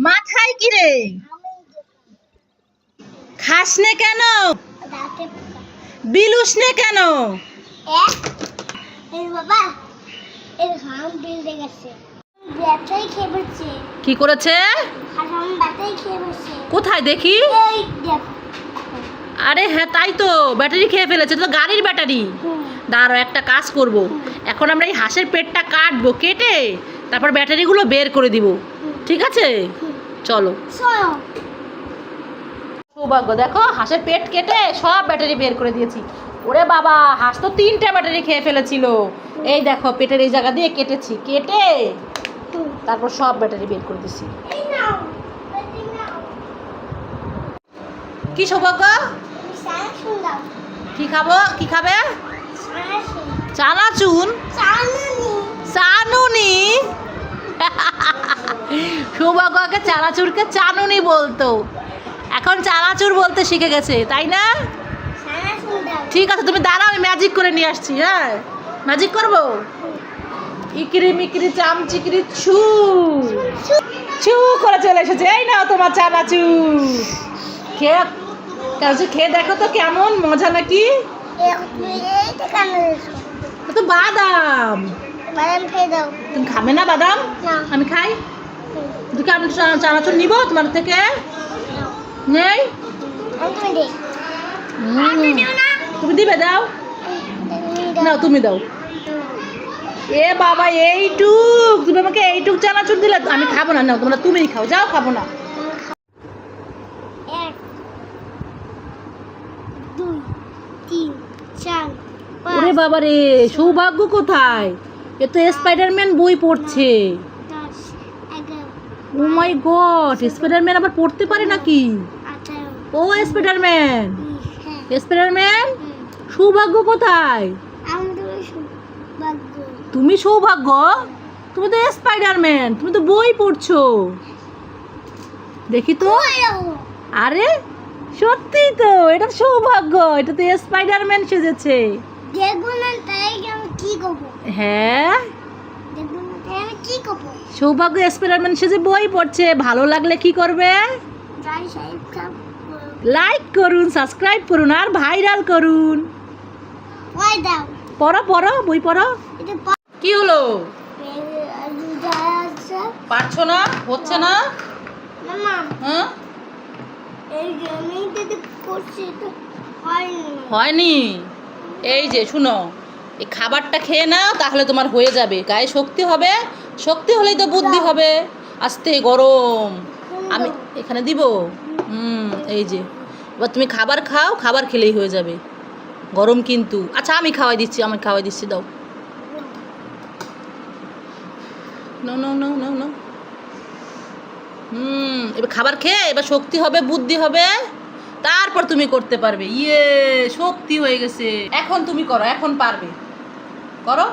মাথায় কি রে? খাস নে কেন? বিলুস নে কেন? কি করেছে? কোথায় দেখি? আরে হ্যাঁ তাই তো, ব্যাটারি খেয়ে ফেলেছে তো, গাড়ির ব্যাটারি। দাঁড়াও, একটা কাজ করব, এখন আমরা এই হাঁসের পেটটা কাটবো, কেটে তারপর ব্যাটারিগুলো বের করে দিব, ঠিক আছে? চলো। সৌভাগ্য দেখো, হাঁসের পেট কেটে সব ব্যাটারি বের করে দিয়েছি। ওরে বাবা, হাঁস তো 3টে ব্যাটারি খেয়ে ফেলেছিল। এই দেখো, পেটের এই জায়গা দিয়ে কেটেছি, কেটে তারপর সব ব্যাটারি বের করে দিয়েছি। কি সৌভাগ্য? কি খাবো? কি খাবে? চানাচুর? চানুনি? সৌভাগ্যকে চানাচুরকে চানুনি বলতো, এখন চানাচুর বলতে শিখে গেছে, তাই না? ঠিক আছে, তুমি দাঁড়াও, আমি ম্যাজিক করে নিয়ে আসছি। হ্যাঁ, ম্যাজিক করবো। ইকিরি মিকিরি চামচিকিরি ছু ছু করে চলে এসেছে। এই নাও তোমার চানাচুর, খেয়ে খেয়ে দেখো তো কেমন মজা নাকি। তো বাদাম তুমি খাবে না? বাদাম আমি খাই। দুটো আমি চানাচুর নিবো তোমার থেকে? নেই? তুমি দিবে? দাও, নাও তুমি দাও। এ বাবা, এইটুক তুমি আমাকে এইটুক চানাচুর দিলে? আমি খাবো না, নাও তোমরা, তুমিই খাও, যাও, খাবো না। 1 2 3 4 ওরে বাবা রে, সৌভাগ্য কোথায়? এ তো স্পাইডারম্যান বই পড়ছে। 10 11 ও মাই গড, স্পাইডারম্যান আবার পড়তে পারে নাকি? 18 ও স্পাইডারম্যান, 20 স্পাইডারম্যান, সৌভাগ্য কোথায়? তুমি সৌভাগ্য? তুমি তো স্পাইডারম্যান, তুমি তো বই পড়ছো। দেখি তো। আরে সত্যি তো, এটা তো সৌভাগ্য, এটা তো স্পাইডারম্যান সেজেছে। হ্যাঁ, সৌভাগ্য স্পাইডারম্যান সেজে বই পড়ছে। ভালো লাগলে কি করবে? লাইক করুন, সাবস্ক্রাইব করুন আর ভাইরাল করুন। পড়ো পড়ো, বই পড়ো। কি হলো? পারছো না? হচ্ছে না? হ্যাঁ, হয়নি। এই যে শুনো, এই খাবারটা খেয়ে নাও, তাহলে তোমার হয়ে যাবে, গায়ে শক্তি হবে। শক্তি হলেই তো বুদ্ধি হবে। আস্তে, গরম আমি এখানে দিব। এই যে, এবার তুমি খাবার খাও, খাবার খেলেই হয়ে যাবে। গরম কিন্তু। আচ্ছা আমি খাওয়াই দিচ্ছি, দাও। No no no no no. এবার খাবার খেয়ে এবার শক্তি হবে, বুদ্ধি হবে, তারপর তুমি করতে পারবে। ইয়ে, শক্তি হয়ে গেছে। এখন তুমি করো, এখন পারবে, করো।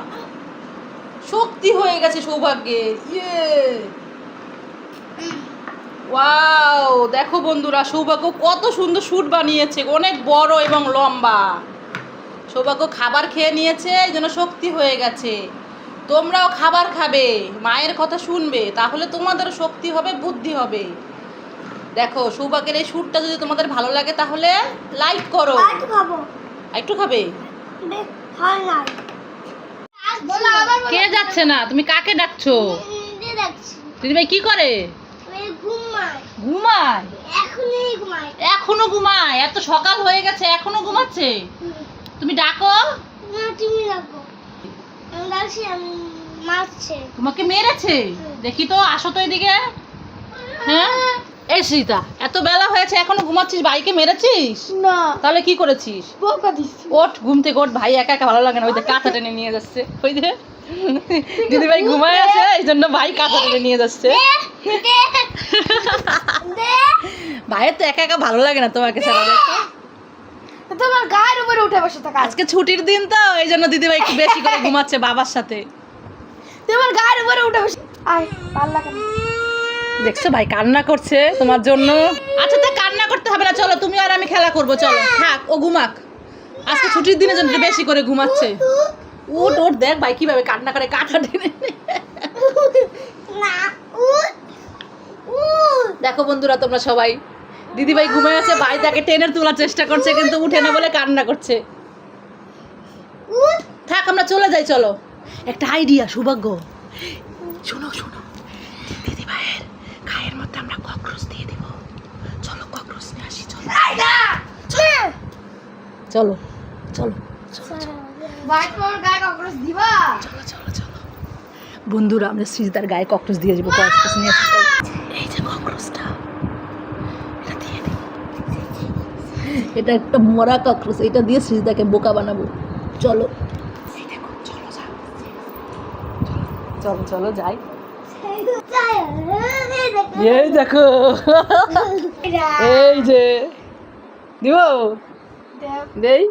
শক্তি হয়ে গেছে সৌভাগ্যে। ইয়ে, ওয়াও, দেখো বন্ধুরা, সৌভাগ্য কত সুন্দর স্যুট বানিয়েছে, অনেক বড় এবং লম্বা। সৌভাগ্য খাবার খেয়ে নিয়েছে, এই জন্য শক্তি হয়ে গেছে। তোমরাও খাবার খাবে, মায়ের কথা শুনবে, তাহলে তোমাদেরও শক্তি হবে, বুদ্ধি হবে। দেখো, সৌভাগ্যের এই স্যুটটা যদি তোমাদের ভালো লাগে তাহলে লাইক করো। একটু খাবে? কে যাচ্ছে না? তুমি কাকে ডাকছো? দিদিভাই কি করে? ঘুমায়? এখনো ঘুমায়? এত সকাল হয়ে গেছে এখনো ঘুমাচ্ছে? তুমি ডাকো। তোমাকে মেরেছে? দেখি তো, আসো তো এদিকে। হ্যাঁ, এই সীতা, এত বেলা হয়েছে এখনো ঘুমাচ্ছিস? ভাইকে মেরেছিস? না। তাহলে কি করেছিস? ওঠ, ঘুম থেকে ওঠ, ভাই একা একা ভালো লাগে না। ওই যে কাঁথা টেনে নিয়ে যাচ্ছে, ওই যে দিদি ভাই ঘুমায় আছে, এই জন্য ভাই কাঁথা টেনে নিয়ে যাচ্ছে। ভাইয়ের তো একা একা ভালো লাগে না তোমাকে ছাড়া। দেখো, তোমার গায়ের উপরে উঠে বসে থাকা। আজকে ছুটির দিন তো, এই জন্য দিদি ভাই একটু বেশি করে ঘুমাচ্ছে বাবার সাথে। তোমার গায়ের উপরে উঠে বসে। আয়, ভালো লাগে না। দেখছো ভাই কান্না করছে তোমার জন্য। আচ্ছা, তা কান্না করতে হবে না, চলো তুমি আর আমি খেলা করবো। চলো, থাক, ও ঘুমাক। আজকে ছুটির দিনের জন্য বেশি করে ঘুমাচ্ছে। ওট ওট, দেখ ভাই কিভাবে কান্না করে, কাঁথা টেনে। না, দেখো বন্ধুরা তোমরা সবাই, দিদিভাই ঘুমিয়ে আছে, ভাই তাকে টেনে তোলার চেষ্টা করছে কিন্তু উঠে না বলে কান্না করছে। থাক আমরা চলে যাই, চলো। একটা আইডিয়া সৌভাগ্য, শোনো শোনো, দিদিভাইয়ের গায়ের মধ্যে আমরা ককরোচ দিয়ে দিব। চলো ককরোচ নিয়ে আসি, চলো চলো চলো ভাই তোমার গায়ে ককরোচ দিবা? চলো চলো চলো বন্ধুরা, আমরা সৃজিতার গায়ে ককরোচ দিয়ে যাবো। ককরোচ নিয়ে আসি, চলো। এই যে ককরোচটা, এটা দিয়ে দিই। এটা একটা মরা ককরোচ, এটা দিয়ে সৃজিতাকে বোকা বানাবো। চলো এই দেখো, চলো যাও, চলো চলো যাই। এই দেখো, এই যে দিব, দেই,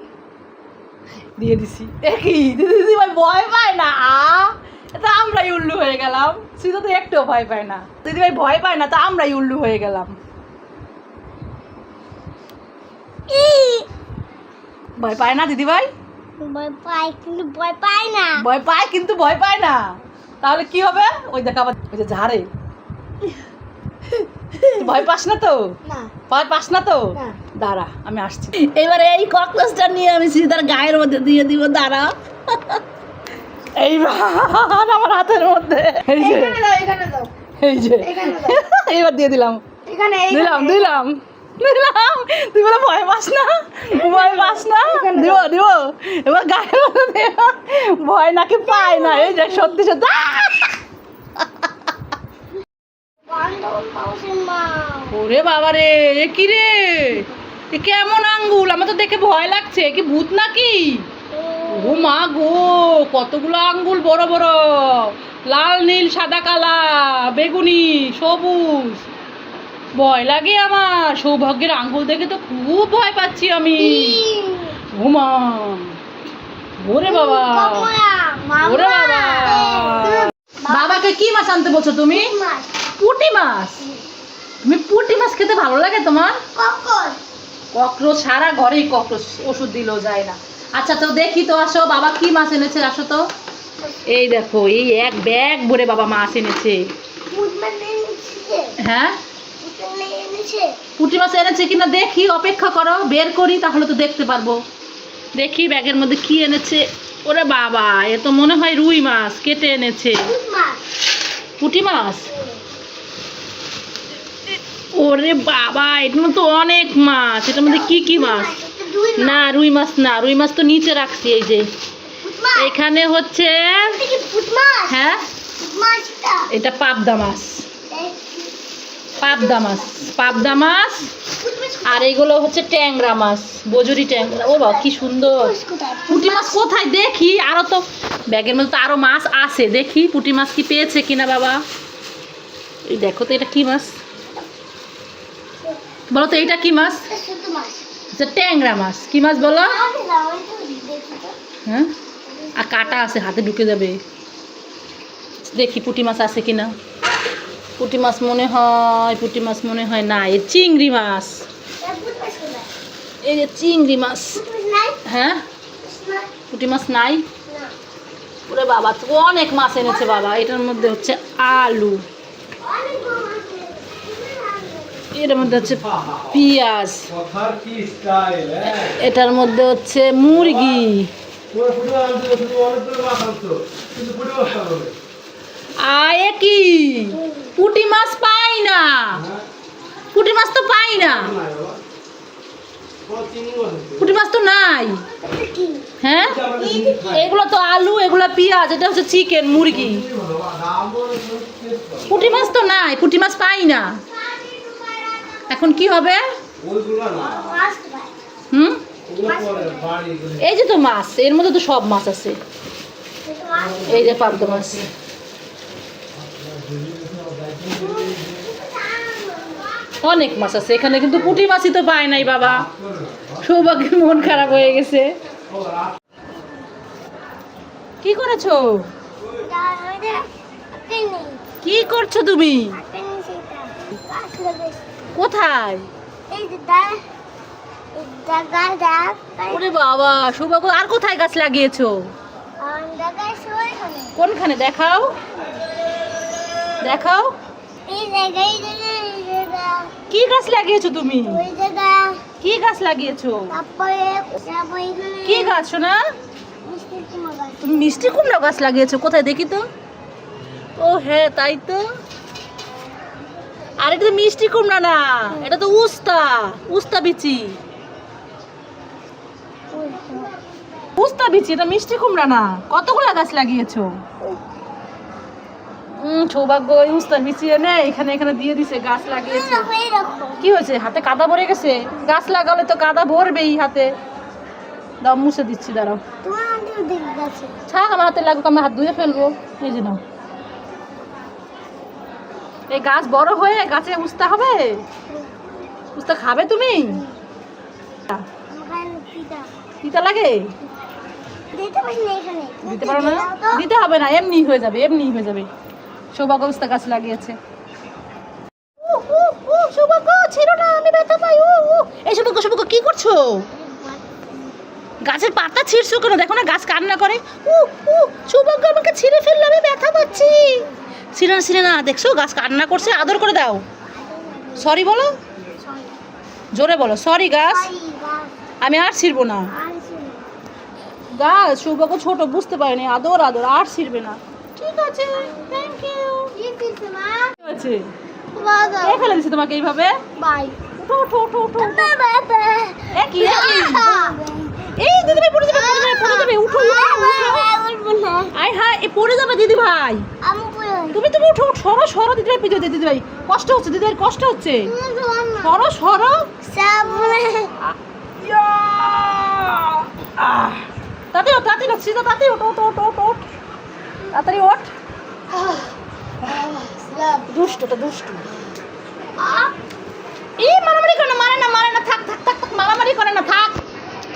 দিয়ে দিছি। একই দিদি ভাই ভয় পায় না, এটা আমরাই উল্লু হয়ে গেলাম। সৃজিতা তো একটুও ভয় পায় না, দিদি ভাই ভয় পায় না, তা আমরাই উল্লু হয়ে গেলাম। ভয় পায় না দিদি ভাই? ভয় পায় কিন্তু ভয় পায় না। ভয় পায় কিন্তু ভয় পায় না, তাহলে কি হবে? ওই দেখ আবার ওই যে ঝাড়ে। ভয় পাস না তো? না। ভয় পাস না তো? না। দাঁড়া আমি আসছি। এবারে এই ককরোচটা নিয়ে আমি সৃজিতার গায়ের মধ্যে দিয়ে দিব, দাঁড়া। এইবার আমার হাতের মধ্যে, এই যে এখানে দাও, এখানে দাও, এই যে এখানে দাও, এইবার দিয়ে দিলাম, এখানে দিলাম দিলাম দিলাম। তুই বলে ভয় পাস না, ভয় পাস না? দিব দিব, এবার গায়ের মধ্যে দিব। ভয় নাকি পায় না, এই যে সত্যি সত্যি। ওরে বাবা রে, এ কি রে, এ কেমন আঙ্গুল? আমার তো দেখে ভয় লাগছে, কি ভূত নাকি? ও মা গো, কতগুলো আঙ্গুল, বড় বড়, লাল নীল সাদা কালা বেগুনি সবুজ। ভয় লাগে আমার, সৌভাগ্যের আঙ্গুল দেখে তো খুব ভয় পাচ্ছি আমি। ও মা, ওরে বাবা, ওরে বাবা। বাবাকে কি মাছ আনতে বলছো তুমি? পুঁটি মাছ। তুমি পুঁটি মাছ খেতে ভালো লাগে তোমার? ককরোচ, সারা ঘরেই ককরোচ, ওষুধ দিলেও যায় না। আচ্ছা তো দেখি তো, আসো বাবা কি মাছ এনেছে, আসো তো। এই দেখো, এই এক ব্যাগ ভরে বাবা মাছ এনেছে। হ্যাঁ, পুঁটি মাছ এনেছে কিনা দেখি, অপেক্ষা করো, বের করি তাহলে তো দেখতে পারবো। দেখি ব্যাগের মধ্যে কি এনেছে। ওরে বাবা, এ তো মনে হয় রুই মাছ কেটে এনেছে। পুঁটি মাছ, ওরে বাবা, এটার মধ্যে তো অনেক মাছ। এটার মধ্যে কি কি মাছ? না রুই মাছ না, রুই মাছ তো নিচে রাখছি। এই যে এখানে হচ্ছে, হ্যাঁ এটা পাবদা মাছ, পাবদা মাছ, পাবদা মাছ। আর এইগুলো হচ্ছে ট্যাংরা মাছ, বজুরি ট্যাংরা। ও বাবা কি সুন্দর। পুঁটি মাছ কোথায় দেখি? আরো তো ব্যাগের মধ্যে তো আরো মাছ আছে, দেখি পুঁটি মাছ কি পেয়েছে কিনা বাবা। এই দেখো তো, এটা কি মাছ বলো তো, এটা কি মাছ? আচ্ছা ট্যাংরা মাছ। কি মাছ বলো? হ্যাঁ, আর কাটা আছে, হাতে ঢুকে যাবে। দেখি পুঁটি মাছ আছে কিনা। পুঁটি মাছ মনে হয়, পুঁটি মাছ মনে হয় না, এই চিংড়ি মাছ। এই যে চিংড়ি মাছ। হ্যাঁ, পুঁটি মাছ নাই। ওরে বাবা, তো অনেক মাছ এনেছে বাবা। এটার মধ্যে হচ্ছে আলু, এর মধ্যে হচ্ছে পেঁয়াজ, এটার মধ্যে হচ্ছে মুরগি। আয় কি, পুঁটি মাছ পাই না, পুঁটি মাছ তো পাই না, পুঁটি মাছ তো নাই। হ্যাঁ, এগুলো তো আলু, এগুলো পেঁয়াজ, এটা হচ্ছে চিকেন, মুরগি। পুঁটি মাছ তো নাই, পুঁটি মাছ পাই না। এখন কি হবে? হুম, এই যে তো মাছ, এর মধ্যে তো সব মাছ আছে। এই যে পাবদা মাছ। অনেক মাছ আছে এখানে, কিন্তু পুঁটি মাছই তো পায় নাই বাবা। সৌভাগ্যের মন খারাপ হয়ে গেছে। কি করেছো? কি করছো তুমি? কোথায়? ওরে বাবা, সৌভাগ্য আর কোথায় গাছ লাগিয়েছো? কোনখানে দেখাও, দেখাও। কি গাছ লাগিয়েছো তুমি? কি গাছ লাগিয়েছো? কি গাছ শোনা? তুমি মিষ্টি কুমড়া গাছ লাগিয়েছো? কোথায় দেখি তো। ও হ্যাঁ তাই তো। আর এটা তো মিষ্টি কুমড়া না, এটা তো উস্তা। উস্তা বিচি, উস্তা বিচি, এটা মিষ্টি কুমড়া না। কতগুলা গাছ লাগিয়েছো? সৌভাগ্য ওই উস্তার বিচি এনে এখানে এখানে দিয়ে দিছে, গাছ লাগিয়েছে। কি হয়েছে? হাতে কাদা ভরে গেছে? গাছ লাগালে তো কাদা ভরবেই হাতে। দাও মুছে দিচ্ছি, দাঁড়াও। থাক, আমার হাতে লাগুক, আমি হাত ধুয়ে ফেলবো। এই যে নাও। এই গাছ বড় হয়ে গাছে উস্তা হবে? উস্তা খাবে তুমি? তিতা লাগে? দিতে পারো না? দিতে হবে না, এমনি হয়ে যাবে, এমনি হয়ে যাবে। সৌভাগ্য উস্তা গাছ লাগিয়েছে। সৌভাগ্য ছিল না, আমি ব্যথা পাই। এই সৌভাগ্য, সৌভাগ্য কি করছো? গাছের পাতা ছিঁড়ছো কেন? দেখো না গাছ কান্না করে। সৌভাগ্য আমাকে ছিঁড়ে ফেললো, আমি ব্যথা পাচ্ছি। ছিঁড়ে না, ছিঁড়ে না, দেখছো গাছ কান্না করছে। আদর করে দাও, সরি বলো, জোরে বলো সরি গাছ, আমি আর ছিঁড়বো না। গাছ সৌভাগ্য ছোট, বুঝতে পারেনি। আদর আদর, আর ছিঁড়বে না। ঠিক আছে, থ্যাংক ইউ। কি হয়েছে? কে ফেলে দিছে তোমাকে এইভাবে? উঠো উঠো উঠো উঠো। এ কি? এই দিদি ভাই পড়ে যাবে, পড়ে যাবে, পড়ে যাবে। উঠো উঠো। আয় হায়, এ পড়ে যাবে দিদি ভাই। তুমি তুমি উঠো, উঠো, সরো সরো দিদি ভাই, পিছনে দিদি ভাই কষ্ট হচ্ছে, দিদি ভাই কষ্ট হচ্ছে। সরো সরো। তাড়াতাড়ি ওঠ, তাড়াতাড়ি ওঠ, সিধা তাড়াতাড়ি ওঠ, ওঠ, ওঠ, ওঠ, ওঠ, তাড়াতাড়ি ওঠ। দুষ্টটা দুষ্টু। এই মারামারি করে না, মারে না, মারে না, থাক থাক থাক থাক, মারামারি করে না, থাক।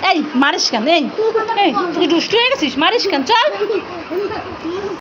এই মারিস কেন? এই তুই দুষ্টু হয়ে গেছিস, মারিস কেন? চল।